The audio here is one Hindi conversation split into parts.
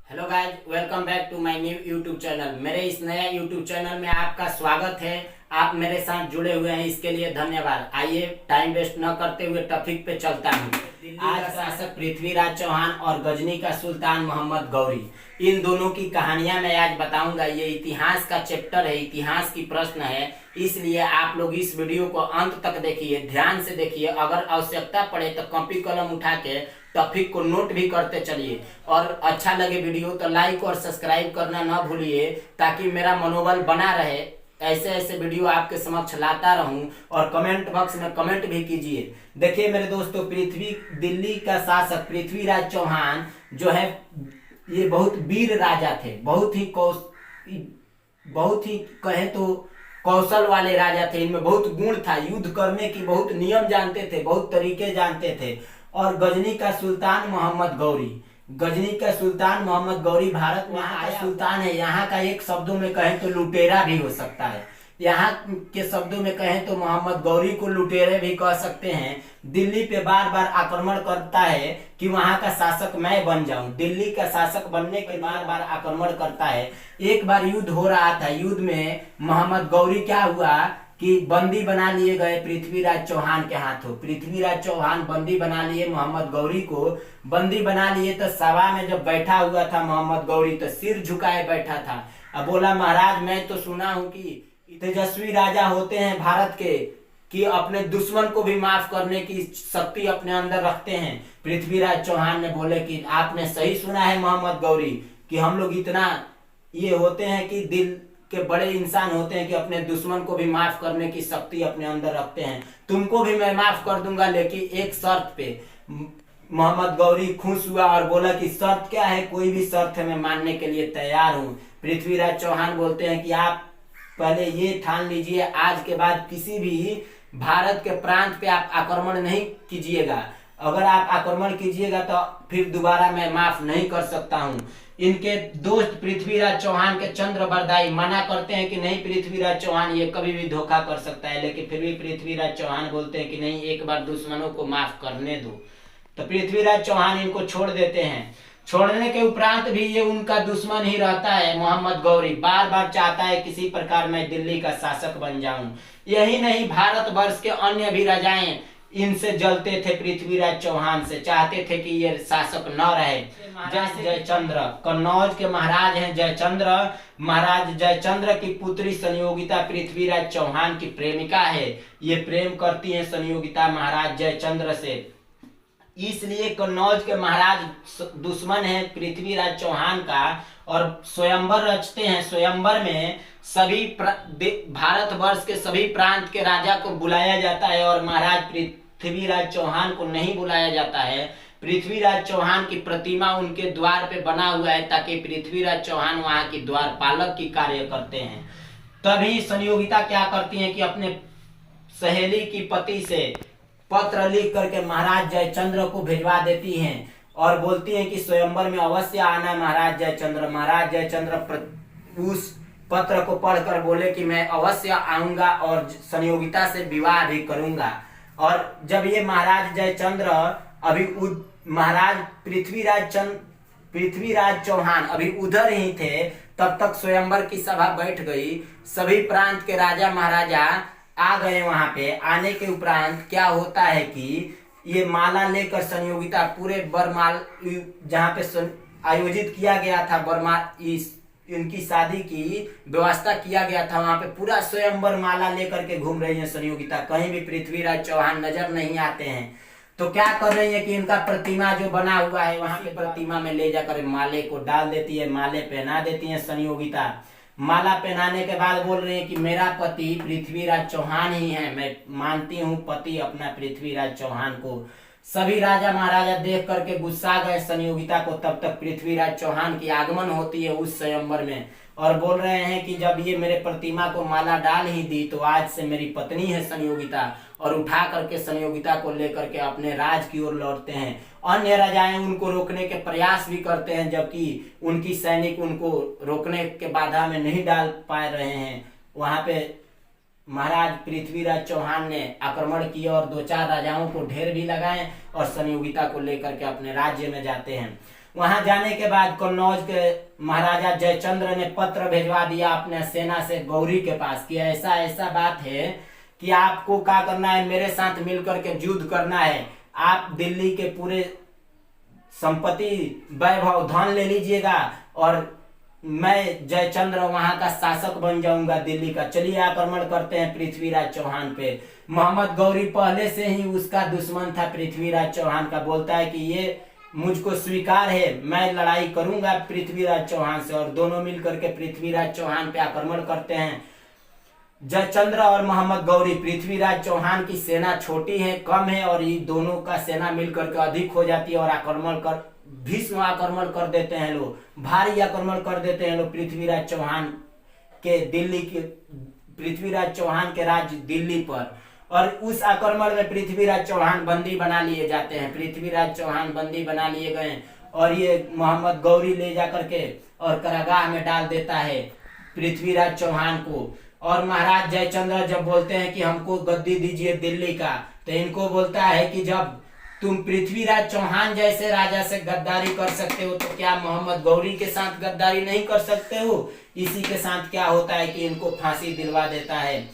Hello guys, welcome back to my new YouTube channel. मेरे इस नया यूट्यूब चैनल में आपका स्वागत है। आप मेरे साथ जुड़े हुए हैं, इसके लिए धन्यवाद। आइए टाइम वेस्ट न करते हुए टॉपिक पे चलता हूँ। आज शासक पृथ्वीराज चौहान और गजनी का सुल्तान मोहम्मद गौरी, इन दोनों की कहानियां मैं आज बताऊंगा। ये इतिहास का चैप्टर है, इतिहास की प्रश्न है, इसलिए आप लोग इस वीडियो को अंत तक देखिए, ध्यान से देखिए। अगर आवश्यकता पड़े तो कॉपी कलम उठा के टॉपिक को नोट भी करते चलिए। और अच्छा लगे वीडियो तो लाइक और सब्सक्राइब करना ना भूलिए, ताकि मेरा मनोबल बना रहे। ऐसे ऐसे वीडियो आपके समक्ष लाता रहूं। और कमेंट बॉक्स में कमेंट भी कीजिए। देखिए मेरे दोस्तों, दिल्ली का शासक पृथ्वीराज चौहान जो है, ये बहुत वीर राजा थे। बहुत ही कहे तो कौशल वाले राजा थे। इनमें बहुत गुण था, युद्ध करने की बहुत नियम जानते थे, बहुत तरीके जानते थे। और गजनी का सुल्तान मोहम्मद गौरी, गजनी का सुल्तान मोहम्मद गौरी भारत में आया सुल्तान है। यहाँ का एक शब्दों में कहें तो लुटेरा भी हो सकता है। यहाँ के शब्दों में कहें तो मोहम्मद गौरी को लुटेरे भी कह सकते हैं। दिल्ली पे बार बार आक्रमण करता है कि वहां का शासक मैं बन जाऊं। दिल्ली का शासक बनने के बार बार आक्रमण करता है। एक बार युद्ध हो रहा था, युद्ध में मोहम्मद गौरी क्या हुआ कि बंदी बना लिए गए पृथ्वीराज चौहान के हाथों। पृथ्वीराज चौहान बंदी बना लिए, मोहम्मद गौरी को बंदी बना लिए। तो सभा में जब बैठा हुआ था मोहम्मद गौरी, तो सिर झुकाए बैठा था। अब बोला, महाराज मैं तो सुना हूं कि तेजस्वी राजा होते हैं भारत के, कि अपने दुश्मन को भी माफ करने की शक्ति अपने अंदर रखते हैं। पृथ्वीराज चौहान ने बोले कि आपने सही सुना है मोहम्मद गौरी, कि हम लोग इतना ये होते हैं कि दिल के बड़े इंसान होते हैं कि अपने दुश्मन को भी माफ करने की शक्ति अपने अंदर रखते हैं। तुमको भी मैं माफ कर दूंगा, लेकिन एक शर्त पे। मोहम्मद गौरी खुश हुआ और बोला कि शर्त क्या है? कोई भी शर्त है, मैं मानने के लिए तैयार हूँ। पृथ्वीराज चौहान बोलते हैं कि आप पहले ये ठान लीजिए, आज के बाद किसी भी भारत के प्रांत पे आप आक्रमण नहीं कीजिएगा। अगर आप आक्रमण कीजिएगा तो फिर दोबारा मैं माफ नहीं कर सकता हूँ। इनके दोस्त पृथ्वीराज चौहान के चंद्र बरदाई मना करते हैं कि नहीं, पृथ्वीराज चौहान ये कभी भी धोखा कर सकता है। लेकिन फिर भी पृथ्वीराज चौहान बोलते हैं कि नहीं, एक बार दुश्मनों को माफ करने दो। तो पृथ्वीराज चौहान इनको छोड़ देते हैं। छोड़ने के उपरांत भी ये उनका दुश्मन ही रहता है। मोहम्मद गौरी बार बार चाहता है किसी प्रकार मैं दिल्ली का शासक बन जाऊं। यही नहीं, भारतवर्ष के अन्य भी राजाएं इनसे जलते थे, पृथ्वीराज चौहान से, चाहते थे कि ये शासक न रहे। जयचंद्र कन्नौज के महाराज हैं। जयचंद्र महाराज, जयचंद्र की पुत्री संयोगिता पृथ्वीराज चौहान की प्रेमिका है। ये प्रेम करती है संयोगिता महाराज जयचंद्र से, इसलिए कन्नौज के महाराज दुश्मन है पृथ्वीराज चौहान का। और स्वयंवर रचते हैं। स्वयंवर में सभी भारतवर्ष के सभी प्रांत के राजा को बुलाया जाता है, और महाराज पृथ्वीराज चौहान को नहीं बुलाया जाता है। पृथ्वीराज चौहान की प्रतिमा उनके द्वार पे बना हुआ है, ताकि पृथ्वीराज चौहान वहां की द्वारपालक की कार्य करते हैं। तभी संयोगिता क्या करती हैं कि अपने सहेली की पति से पत्र लिख करके महाराज जयचंद्र को भिजवा देती हैं, और बोलती हैं कि स्वयंवर में अवश्य आना महाराज जयचंद्र। महाराज जयचंद्र उस पत्र को पढ़कर बोले कि मैं अवश्य आऊंगा और संयोगिता से विवाह भी करूंगा। और जब ये महाराज जयचंद्र अभी महाराज पृथ्वीराज चौहान अभी उधर ही थे, तब तक स्वयंवर की सभा बैठ गई। सभी प्रांत के राजा महाराजा आ गए। वहां पे आने के उपरांत क्या होता है कि ये माला लेकर संयोगिता पूरे बरमाल, जहाँ पे आयोजित किया गया था बरमाल, इनकी शादी की व्यवस्था किया गया था, वहां पे पूरा स्वयंवर माला लेकर के घूम रही है संयोगिता। कहीं भी पृथ्वीराज चौहान नजर नहीं आते हैं। तो क्या कर रही है कि इनका प्रतिमा जो बना हुआ है, वहां पे प्रतिमा में ले जाकर माले को डाल देती है, माले पहना देती है संयोगिता। माला पहनाने के बाद बोल रहे हैं कि मेरा पति पृथ्वीराज चौहान ही है, मैं मानती हूँ पति अपना पृथ्वीराज चौहान को। सभी राजा महाराजा देख करके गुस्सा गए संयोगिता को। तब तक पृथ्वीराज चौहान की आगमन होती है उस स्वयंवर में, और बोल रहे हैं कि जब ये मेरे प्रतिमा को माला डाल ही दी, तो आज से मेरी पत्नी है संयोगिता। और उठा करके संयोगिता को लेकर के अपने राज की ओर लौटते हैं। अन्य राजाएं उनको रोकने के प्रयास भी करते हैं, जबकि उनकी सैनिक उनको रोकने के बाधा में नहीं डाल पा रहे हैं। वहां पे महाराज पृथ्वीराज चौहान ने आक्रमण किया और दो चार राजाओं को ढेर भी लगाए और संयोगिता को लेकर के अपने राज्य में जाते हैं। वहां जाने के बाद कन्नौज के महाराजा जयचंद्र ने पत्र भेजवा दिया अपने सेना से गौरी के पास कि ऐसा ऐसा बात है कि आपको क्या करना है, मेरे साथ मिलकर के युद्ध करना है। आप दिल्ली के पूरे संपत्ति वैभव धन ले लीजिएगा और मैं जयचंद्र वहां का शासक बन जाऊंगा दिल्ली का। चलिए आक्रमण करते हैं पृथ्वीराज चौहान पे। मोहम्मद गौरी पहले से ही उसका दुश्मन था पृथ्वीराज चौहान का। बोलता है कि ये मुझको स्वीकार है, मैं लड़ाई करूंगा पृथ्वीराज चौहान से। और दोनों मिलकर के पृथ्वीराज चौहान पे आक्रमण करते हैं। जयचंद्र और मोहम्मद गौरी, पृथ्वीराज चौहान की सेना छोटी है, कम है, और ये दोनों का सेना मिलकर के अधिक हो जाती है और आक्रमण कर भीष्म आक्रमण कर देते हैं लोग, भारी आक्रमण कर देते हैं लोग पृथ्वीराज चौहान के दिल्ली के पृथ्वीराज चौहान के राज्य दिल्ली पर। और उस आक्रमण में पृथ्वीराज चौहान बंदी बना लिए जाते हैं। पृथ्वीराज चौहान बंदी बना लिए गए और ये मोहम्मद गौरी ले जाकर के और कारागाह में डाल देता है पृथ्वीराज चौहान को। और महाराज जयचंद्र जब बोलते हैं कि हमको गद्दी दीजिए दिल्ली का, तो इनको बोलता है कि जब तुम पृथ्वीराज चौहान जैसे राजा से गद्दारी कर सकते हो तो क्या मोहम्मद गौरी के साथ गद्दारी नहीं कर सकते हो। इसी के साथ क्या होता है कि इनको फांसी दिलवा देता है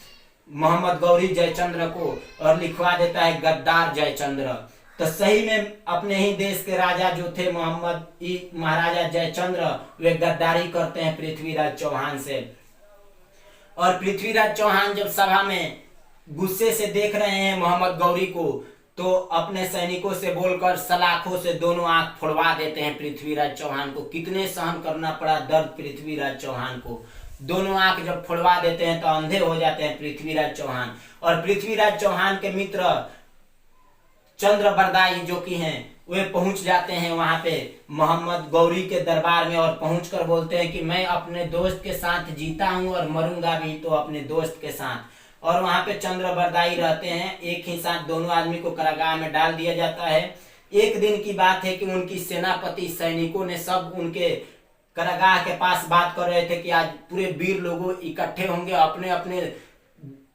मोहम्मद गौरी जयचंद्र को और लिखवा देता है गद्दार जयचंद्र। तो सही में अपने ही देश के राजा जो थे महाराजा जयचंद्र, वे गद्दारी करते हैं पृथ्वीराज चौहान से। और पृथ्वीराज चौहान जब सभा में गुस्से से देख रहे हैं मोहम्मद गौरी को, तो अपने सैनिकों से बोलकर सलाखों से दोनों आंख फोड़वा देते हैं पृथ्वीराज चौहान को। कितने सहन करना पड़ा दर्द पृथ्वीराज चौहान को। दोनों आंख जब फोड़वा देते हैं तो अंधे हो जाते हैं पृथ्वीराज चौहान। और पृथ्वीराज चौहान के मित्र चंद्रबरदाई जो कि हैं, वे पहुंच जाते हैं वहां पे मोहम्मद गौरी के दरबार में और पहुंचकर बोलते हैं कि मैं अपने दोस्त के साथ जीता हूं और मरूंगा भी तो अपने दोस्त के साथ। और वहां पे चंद्रबरदाई रहते हैं। एक ही साथ दोनों आदमी को कारागाह में डाल दिया जाता है। एक दिन की बात है कि उनकी सेनापति सैनिकों ने सब उनके कारागाह के पास बात कर रहे थे कि आज पूरे वीर लोगों इकट्ठे होंगे, अपने अपने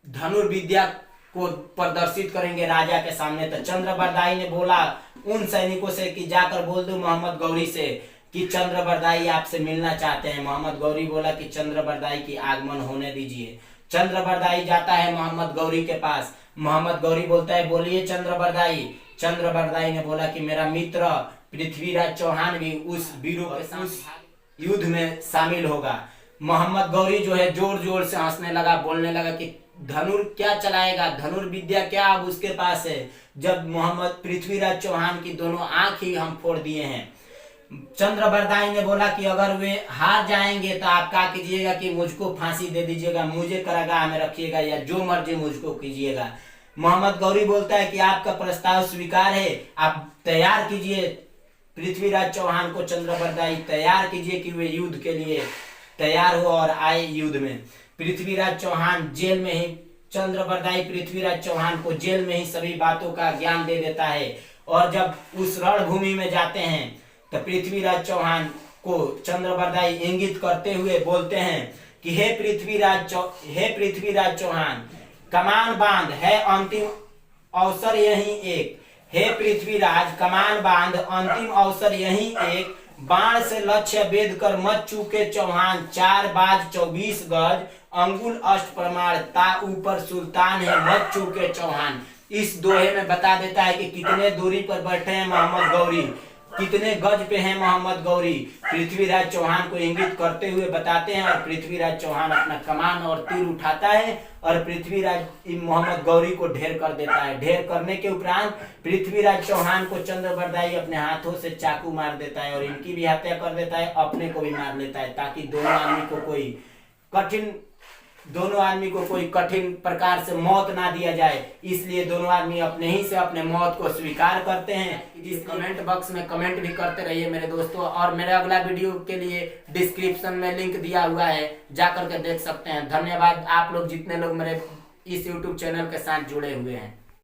धनुर्विद्या को प्रदर्शित करेंगे राजा के सामने। तो चंद्रबरदाई ने बोला उन सैनिकों से कि जाकर बोल दो मोहम्मद गौरी से कि चंद्रबरदाई आपसे मिलना चाहते हैं। मोहम्मद गौरी बोला कि चंद्रबरदाई की आगमन होने दीजिए। चंद्रबरदाई जाता है मोहम्मद गौरी के पास। मोहम्मद गौरी बोलता है बोलिए चंद्रबरदाई। चंद्रबरदाई ने बोला कि मेरा मित्र पृथ्वीराज चौहान भी उस वीरों के साथ युद्ध में शामिल होगा। मोहम्मद गौरी जो है जोर जोर से हंसने लगा, बोलने लगा कि धनुर क्या चलाएगा, धनुर्विद्या क्या अब उसके पास है, जब मोहम्मद पृथ्वीराज चौहान की दोनों आंख ही हम फोड़ दिए हैं। चंद्रबरदाई ने बोला कि अगर वे हार जाएंगे तो आप क्या कीजिएगा कि मुझको फांसी दे दीजिएगा, मुझे कारागाह में रखिएगा या जो मर्जी मुझको कीजिएगा। मोहम्मद गौरी बोलता है कि आपका प्रस्ताव स्वीकार है, आप तैयार कीजिए पृथ्वीराज चौहान को। चंद्रबरदाई तैयार कीजिए कि वे युद्ध के लिए तैयार हो और आए युद्ध में। पृथ्वीराज चौहान जेल में ही चंद्रबरदाई पृथ्वीराज चौहान को जेल में ही सभी बातों का ज्ञान दे देता है। और जब उस रणभूमि में जाते हैं तो पृथ्वीराज चौहान को चंद्रबरदाई इंगित करते हुए बोलते हैं कि हे पृथ्वीराज चौहान, कमान बांध है अंतिम अवसर यही एक। हे पृथ्वीराज कमान बांध अंतिम अवसर यही एक। बाण से लक्ष्य भेद कर मत चूके चौहान, 4 बाज 24 गज अंगुल अष्ट प्रमाण ता ऊपर सुल्तान है मत चूके चौहान। इस दोहे में बता देता है कि कितने दूरी पर बैठे हैं मोहम्मद गौरी, कितने गज पे हैं मोहम्मद गौरी। पृथ्वीराज चौहान को इंगित करते हुए बताते हैं और पृथ्वीराज चौहान अपना कमान और तीर उठाता है और पृथ्वीराज मोहम्मद गौरी को ढेर कर देता है। ढेर करने के उपरांत पृथ्वीराज चौहान को चंद्रबरदाई अपने हाथों से चाकू मार देता है और इनकी भी हत्या कर देता है, अपने को भी मार लेता है, ताकि दोनों आदमी को कोई कठिन प्रकार से मौत ना दिया जाए। इसलिए दोनों आदमी अपने ही से अपने मौत को स्वीकार करते हैं। इस कमेंट बॉक्स में कमेंट भी करते रहिए मेरे दोस्तों, और मेरे अगला वीडियो के लिए डिस्क्रिप्शन में लिंक दिया हुआ है, जाकर के देख सकते हैं। धन्यवाद आप लोग जितने लोग मेरे इस यूट्यूब चैनल के साथ जुड़े हुए हैं।